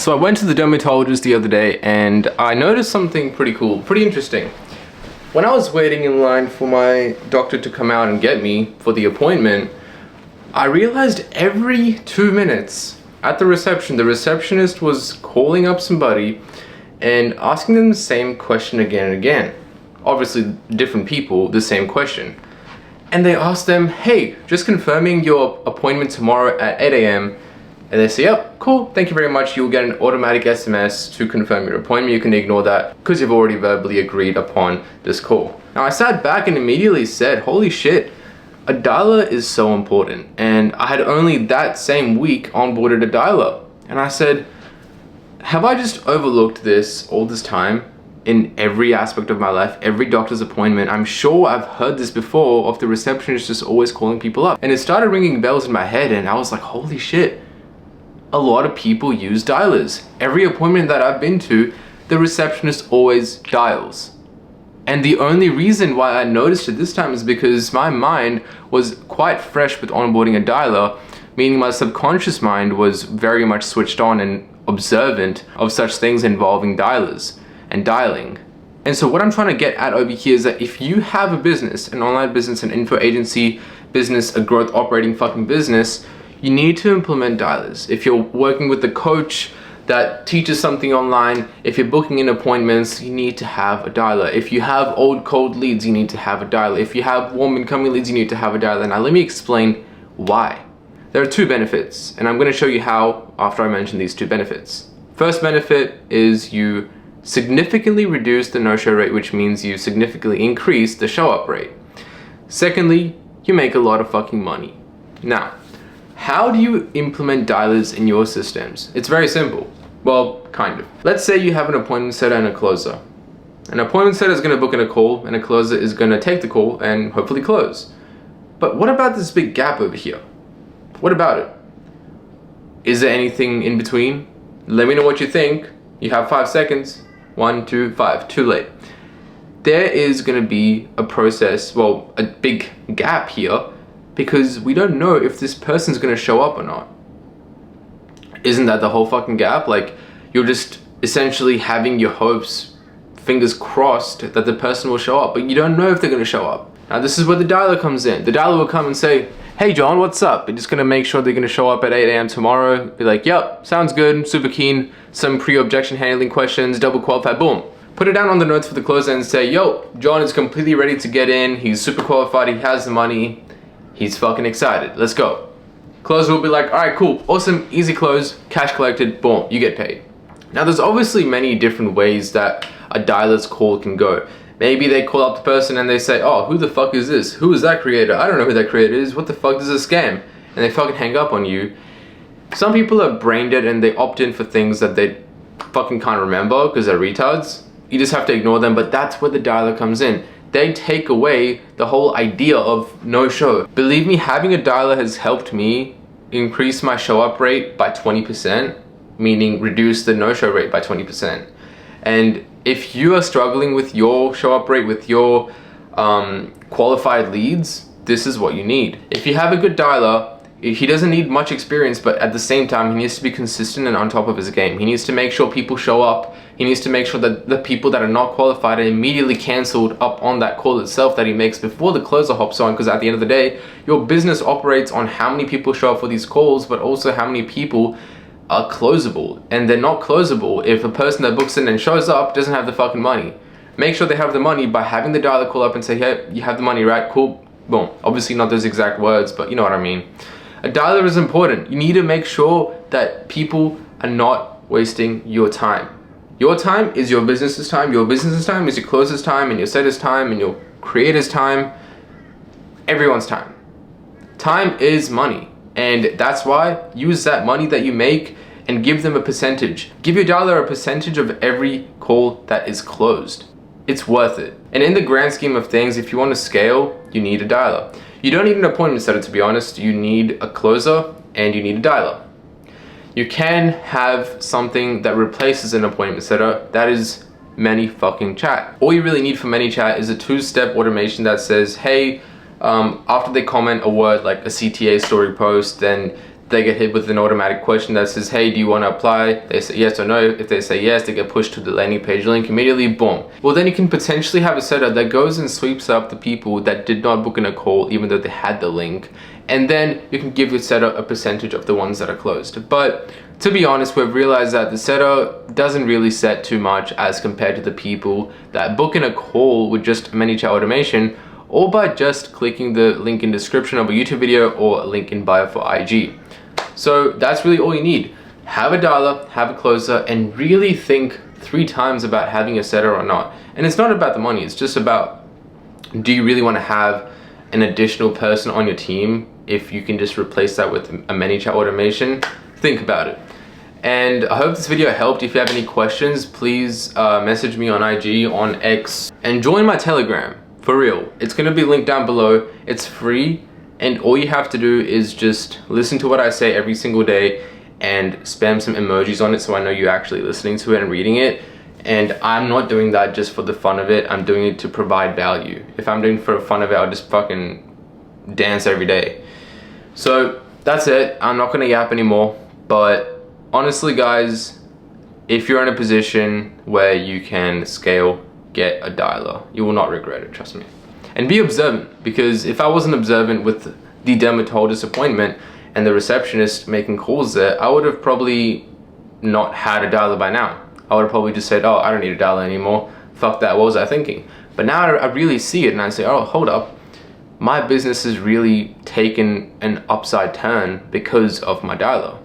So I went to the dermatologist the other day and I noticed something pretty cool, pretty interesting. When I was waiting in line for my doctor to come out and get me for the appointment, I realized every 2 minutes at the receptionist was calling up somebody and asking them the same question again and again. Obviously, different people, the same question. And they asked them, hey, just confirming your appointment tomorrow at 8 a.m. And they say, yep, cool, thank you very much. You'll get an automatic SMS to confirm your appointment. You can ignore that because you've already verbally agreed upon this call. Now I sat back and immediately said, holy shit, a dialer is so important. And I had only that same week onboarded a dialer. And I said, have I just overlooked this all this time in every aspect of my life, every doctor's appointment? I'm sure I've heard this before of the receptionist just always calling people up. And it started ringing bells in my head and I was like, holy shit. A lot of people use dialers. Every appointment that I've been to, the receptionist always dials. And the only reason why I noticed it this time is because my mind was quite fresh with onboarding a dialer, meaning my subconscious mind was very much switched on and observant of such things involving dialers and dialing. And so what I'm trying to get at over here is that if you have a business, an online business, an info agency business, a growth operating fucking business, you need to implement dialers. If you're working with a coach that teaches something online, if you're booking in appointments, you need to have a dialer. If you have old cold leads, you need to have a dialer. If you have warm incoming leads, you need to have a dialer. Now let me explain why. There are two benefits, and I'm going to show you how after I mention these two benefits. First benefit is you significantly reduce the no-show rate, which means you significantly increase the show-up rate. Secondly, you make a lot of fucking money. Now, how do you implement dialers in your systems? It's very simple. Well, kind of. Let's say you have an appointment setter and a closer. An appointment setter is going to book in a call and a closer is going to take the call and hopefully close. But what about this big gap over here? What about it? Is there anything in between? Let me know what you think. You have 5 seconds. 1, 2, 5. Too late. There is going to be a process, well, a big gap here, because we don't know if this person's gonna show up or not. Isn't that the whole fucking gap? Like, you're just essentially having your hopes, fingers crossed, that the person will show up, but you don't know if they're gonna show up. Now this is where the dialer comes in. The dialer will come and say, hey John, what's up? We're just gonna make sure they're gonna show up at 8 a.m. tomorrow. Be like, yep, sounds good, super keen, some pre-objection handling questions, double qualified, boom. Put it down on the notes for the closer and say, yo, John is completely ready to get in, he's super qualified, he has the money, he's fucking excited. Let's go. Closer will be like, all right, cool, awesome, easy close, cash collected, boom, you get paid. Now, there's obviously many different ways that a dialer's call can go. Maybe they call up the person and they say, oh, who the fuck is this? Who is that creator? I don't know who that creator is. What the fuck is this scam? And they fucking hang up on you. Some people are brain dead and they opt in for things that they fucking can't remember because they're retards. You just have to ignore them, but that's where the dialer comes in. They take away the whole idea of no show. Believe me, having a dialer has helped me increase my show up rate by 20%, meaning reduce the no show rate by 20%. And if you are struggling with your show up rate, with your qualified leads, this is what you need. If you have a good dialer, he doesn't need much experience, but at the same time, he needs to be consistent and on top of his game. He needs to make sure people show up. He needs to make sure that the people that are not qualified are immediately canceled up on that call itself that he makes before the closer hops on, because at the end of the day, your business operates on how many people show up for these calls, but also how many people are closable. And they're not closable if a person that books in and shows up doesn't have the fucking money. Make sure they have the money by having the dialer call up and say, hey, you have the money, right? Cool, boom. Obviously not those exact words, but you know what I mean. A dialer is important. You need to make sure that people are not wasting your time. Your time is your business's time. Your business's time is your closer's time, and your setter's time, and your creator's time. Everyone's time. Time is money. And that's why use that money that you make and give them a percentage. Give your dialer a percentage of every call that is closed. It's worth it. And in the grand scheme of things, if you want to scale, you need a dialer. You don't need an appointment setter, to be honest. You need a closer and you need a dialer. You can have something that replaces an appointment setter. That is ManyFucking-Chat. All you really need for ManyChat is a 2-step automation that says, hey, after they comment a word like a CTA story post, then they get hit with an automatic question that says, hey, do you want to apply? They say yes or no. If they say yes, they get pushed to the landing page link immediately, boom. Well, then you can potentially have a setup that goes and sweeps up the people that did not book in a call even though they had the link, and then you can give your setup a percentage of the ones that are closed. But to be honest, we've realized that the setup doesn't really set too much as compared to the people that book in a call with just ManyChat automation, or by just clicking the link in description of a YouTube video or a link in bio for IG. So that's really all you need. Have a dialer, have a closer, and really think 3 times about having a setter or not. And it's not about the money, it's just about, do you really want to have an additional person on your team if you can just replace that with a ManyChat automation? Think about it. And I hope this video helped. If you have any questions, please message me on IG, on X, and join my Telegram. For real, it's gonna be linked down below. It's free, and all you have to do is just listen to what I say every single day and spam some emojis on it so I know you're actually listening to it and reading it. And I'm not doing that just for the fun of it. I'm doing it to provide value. If I'm doing it for the fun of it, I'll just fucking dance every day. So that's it. I'm not gonna yap anymore. But honestly, guys, if you're in a position where you can scale, get a dialer. You will not regret it, trust me. And be observant, because if I wasn't observant with the dermatologist appointment and the receptionist making calls there, I would have probably not had a dialer by now. I would have probably just said, oh, I don't need a dialer anymore. Fuck that, what was I thinking? But now I really see it and I say, oh, hold up. My business has really taken an upside turn because of my dialer.